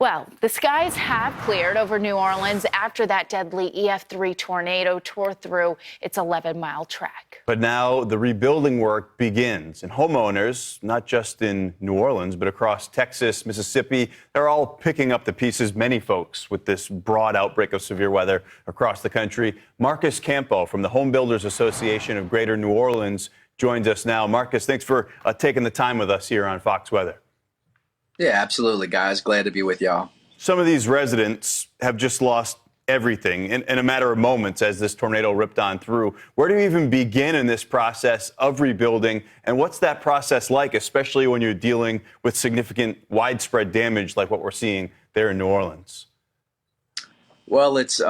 Well, the skies have cleared over New Orleans after that deadly EF3 tornado tore through its 11-mile track. But now the rebuilding work begins, and homeowners, not just in New Orleans, but across Texas, Mississippi, they're all picking up the pieces. Many folks with this broad outbreak of severe weather across the country. Marcus Campo from the Home Builders Association of Greater New Orleans joins us now. Marcus, thanks for taking the time with us here on Fox Weather. Yeah, absolutely, guys. Glad to be with y'all. Some of these residents have just lost everything in a matter of moments as this tornado ripped on through. Where do you even begin in this process of rebuilding? And what's that process like, especially when you're dealing with significant widespread damage like what we're seeing there in New Orleans? Well, it's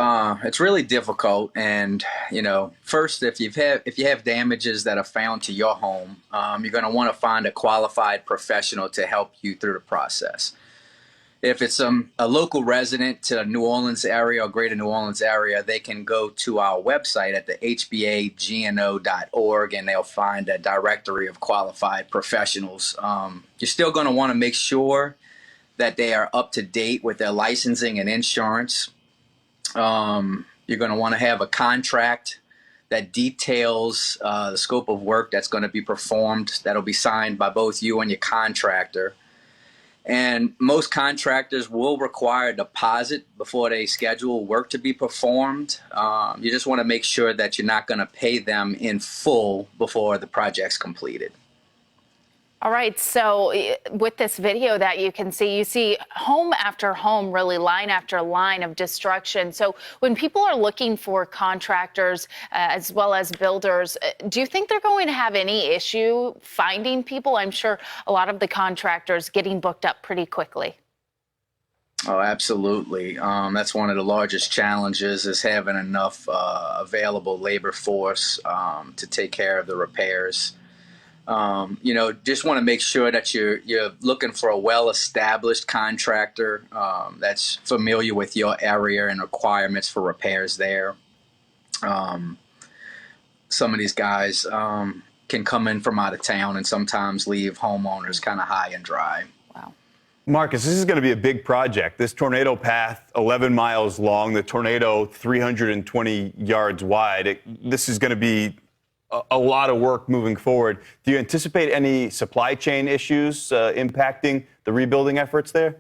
really difficult, and first, if you have damages that are found to your home, you're going to want to find a qualified professional to help you through the process. If it's a local resident to the New Orleans area or Greater New Orleans area, they can go to our website at the HBAGNO.org, and they'll find a directory of qualified professionals. You're still going to want to make sure that they are up to date with their licensing and insurance. You're going to want to have a contract that details the scope of work that's going to be performed. That'll be signed by both you and your contractor. And most contractors will require a deposit before they schedule work to be performed. You just want to make sure that you're not going to pay them in full before the project's completed. All right, so with this video that you see home after home, really line after line of destruction. So when people are looking for contractors as well as builders, do you think they're going to have any issue finding people? I'm sure a lot of the contractors getting booked up pretty quickly. Oh, absolutely. That's one of the largest challenges, is having enough available labor force to take care of the repairs. Just want to make sure that you're looking for a well-established contractor that's familiar with your area and requirements for repairs there. Some of these guys can come in from out of town and sometimes leave homeowners kind of high and dry. Wow. Marcus, this is going to be a big project. This tornado path, 11 miles long, the tornado 320 yards wide. This is going to be a lot of work moving forward. Do you anticipate any supply chain issues impacting the rebuilding efforts there?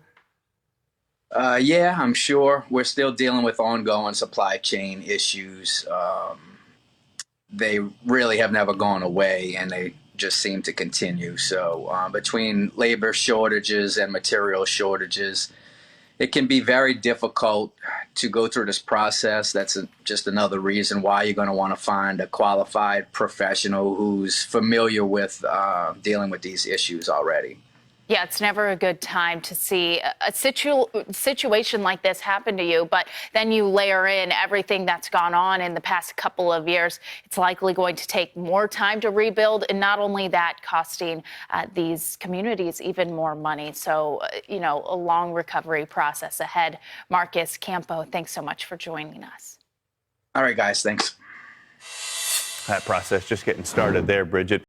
Yeah, I'm sure. We're still dealing with ongoing supply chain issues. They really have never gone away, and they just seem to continue. So between labor shortages and material shortages, it can be very difficult to go through this process. That's just another reason why you're going to want to find a qualified professional who's familiar with dealing with these issues already. Yeah, it's never a good time to see a situation like this happen to you, but then you layer in everything that's gone on in the past couple of years. It's likely going to take more time to rebuild, and not only that, costing these communities even more money. So, a long recovery process ahead. Marcus Campo, thanks so much for joining us. All right, guys, thanks. That process just getting started there, Bridget.